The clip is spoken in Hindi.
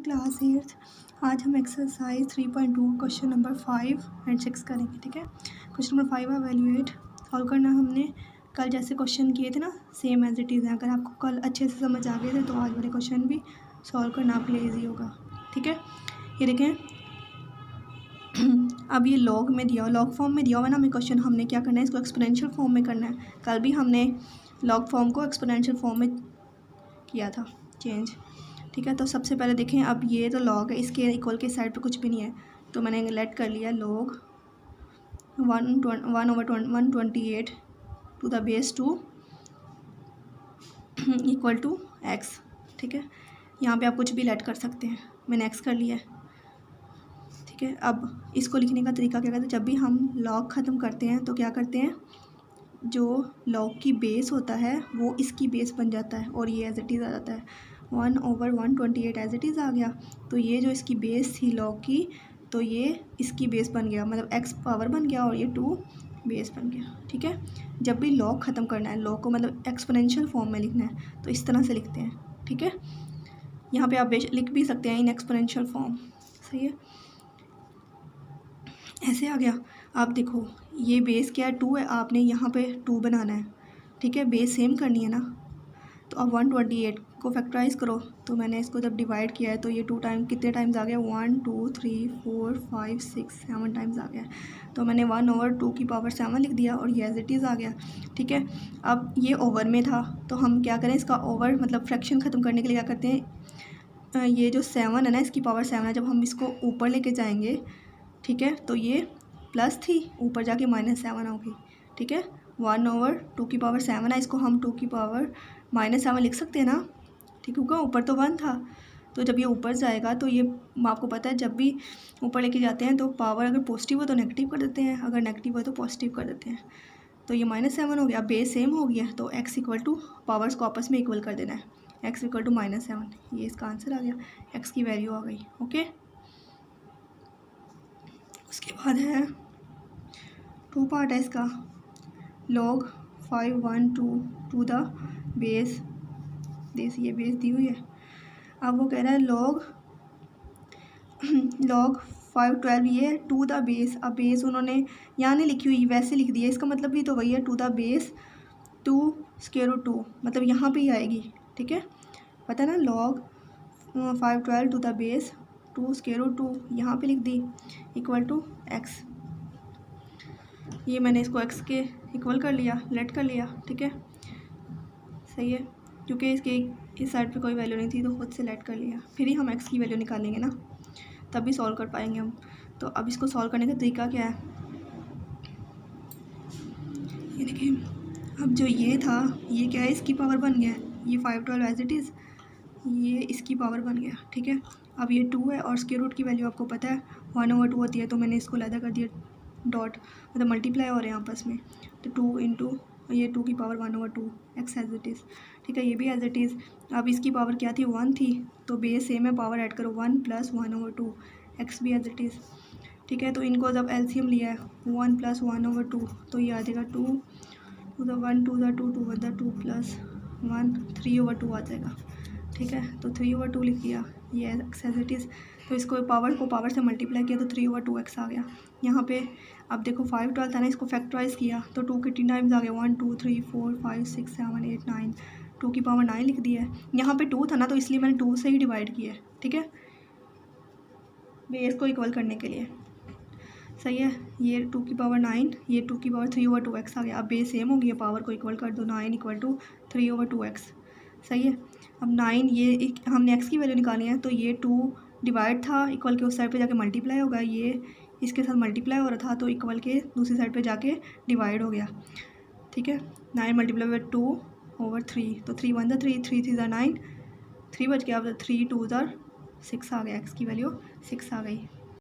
क्लास 8 आज हम एक्सरसाइज 3.2 क्वेश्चन नंबर 5 एंड 6 करेंगे। ठीक है, क्वेश्चन नंबर 5 एवेल्यूएट सॉल्व करना। हमने कल जैसे क्वेश्चन किए थे ना, सेम एज इट इज़ है। अगर आपको कल अच्छे से समझ आ गए थे तो आज वाले क्वेश्चन भी सॉल्व करना आपके लिए ईजी होगा। ठीक है, ये देखें अब ये लॉग में दिया, लॉग फॉर्म में दिया हुआ ना हमें क्वेश्चन, हमने क्या करना है, इसको एक्सपोनेंशियल फॉर्म में करना है। कल भी हमने लॉग फॉर्म को एक्सपोनेंशियल फॉर्म में किया था चेंज। ठीक है, तो सबसे पहले देखें, अब ये तो लॉग है, इसके इक्वल के साइड पे कुछ भी नहीं है, तो मैंने लेट कर लिया log 1/128 to the base 2 equal to x. ठीक है, यहाँ पे आप कुछ भी लेट कर सकते हैं, मैंने एक्स कर लिया है। ठीक है, अब इसको लिखने का तरीका क्या करते हैं, जब भी हम लॉग ख़त्म करते हैं तो क्या करते हैं, जो लॉग की बेस होता है वो इसकी बेस बन जाता है और ये एज इट इज़ आ जाता है। 1/128 एज इट इज़ आ गया, तो ये जो इसकी बेस थी लॉग की, तो ये इसकी बेस बन गया, मतलब एक्स पावर बन गया और ये 2 बेस बन गया। ठीक है, जब भी लॉग ख़त्म करना है, लॉग को मतलब एक्सपोनेंशियल फॉर्म में लिखना है तो इस तरह से लिखते हैं। ठीक है, यहाँ पे आप लिख भी सकते हैं इन एक्सपोनेंशियल फॉर्म। सही है, ऐसे आ गया। आप देखो ये बेस क्या है, 2 है, आपने यहाँ पे 2 बनाना है। ठीक है, बेस सेम करनी है ना, तो अब 128 को फैक्टराइज करो, तो मैंने इसको जब डिवाइड किया है तो ये 2 टाइम कितने टाइम्स आ गया, 1 2 3 4 5 6 7 टाइम्स आ गया। तो मैंने 1/2 की पावर 7 लिख दिया और ये एज इट इज़ आ गया। ठीक है, अब ये ओवर में था तो हम क्या करें, इसका ओवर मतलब फ्रैक्शन ख़त्म करने के लिए क्या करते हैं, ये जो 7 है ना, इसकी पावर 7 है, जब हम इसको ऊपर लेके जाएंगे, ठीक है, तो ये प्लस थी, ऊपर जाके -7 होगी। ठीक है, 1/2 की पावर 7 है, इसको हम 2 की पावर -7 लिख सकते हैं ना। ठीक होगा, ऊपर तो 1 था, तो जब ये ऊपर जाएगा तो ये आपको पता है जब भी ऊपर लेके जाते हैं तो पावर अगर पॉजिटिव हो तो नेगेटिव कर देते हैं, अगर नेगेटिव हो तो पॉजिटिव कर देते हैं। तो ये -7 हो गया, बेस सेम हो गया, तो x इक्वल टू पावर्स को आपस में इक्वल कर देना है, x इक्वल टू -7, ये इसका आंसर आ गया, x की वैल्यू आ गई। ओके, उसके बाद है 2 पार्ट है इसका, log 512 to the base this, ये बेस दी हुई है। अब वो कह रहा है log 512 ये टू द बेस, अब बेस उन्होंने यहाँ नहीं लिखी हुई, वैसे लिख दिया, इसका मतलब भी तो वही है, टू द बेस 2√2, मतलब यहाँ पे ही आएगी। ठीक है, पता है ना, log 512 टू द बेस 2√2 यहाँ पे लिख दी इक्वल टू एक्स। ये मैंने इसको x के इक्वल कर लिया, लेट कर लिया। ठीक है, सही है, क्योंकि इसके इस साइड पे कोई वैल्यू नहीं थी तो खुद से लेट कर लिया, फिर ही हम x की वैल्यू निकालेंगे ना, तभी सॉल्व कर पाएंगे हम। तो अब इसको सॉल्व करने का तरीका क्या है, ये देखिए, अब जो ये था ये क्या है, इसकी पावर बन गया, ये 512 एज इट इज़, ये इसकी पावर बन गया। ठीक है, अब ये 2 है और स्क्वायर रूट की वैल्यू आपको पता है 1/2 होती है, तो मैंने इसको अलग कर दिया, डॉट मतलब मल्टीप्लाई हो रहे हैं आपस में, तो 2 इंटू ये 2 की power 1/2 x as it is. ठीक है, ये भी एज इट इज़। अब इसकी पावर क्या थी, 1 थी, तो बेस सेम है, पावर ऐड करो 1 + 1/2, एक्स भी एज इट इज़। ठीक है, तो इनको जब एलसीएम लिया है 1 + 1/2, तो ये आ जाएगा 2 to the 1 to the 2 to the 2 + 1 3/2 आ जाएगा। ठीक है, तो 3/2 लिख दिया, ये एक्स एज इट इज़। तो इसको पावर को पावर से मल्टीप्लाई किया तो 3/2 एक्स आ गया। यहाँ पे अब देखो 512 था ना, इसको फैक्टराइज किया तो 2 कितनी टाइम्स आ गया, 1 2 3 4 5 6 7 8 9, 2 की पावर 9 लिख दिया है। यहाँ पे 2 था ना, तो इसलिए मैंने 2 से ही डिवाइड किया है। ठीक है, बेस को इक्वल करने के लिए। सही है, ये 2 की पावर 9, ये 2 की पावर 3/2 एक्स आ गया। अब बेस सेम हो गया, पावर को इक्वल कर दो, 9 = 3/2 एक्स। सही है, अब 9 ये हमने एक्स की वैल्यू निकाली है, तो ये 2 डिवाइड था, इक्वल के उस साइड पे जाके मल्टीप्लाई होगा, ये इसके साथ मल्टीप्लाई हो रहा था तो इक्वल के दूसरी साइड पे जाके डिवाइड हो गया। ठीक है, 9 × 2/3, तो 3 × 1 = 3, 3 × 3 = 9, 3 बच गया, अब 3 × 2 = 6 आ गया, एक्स की वैल्यू 6 आ गई।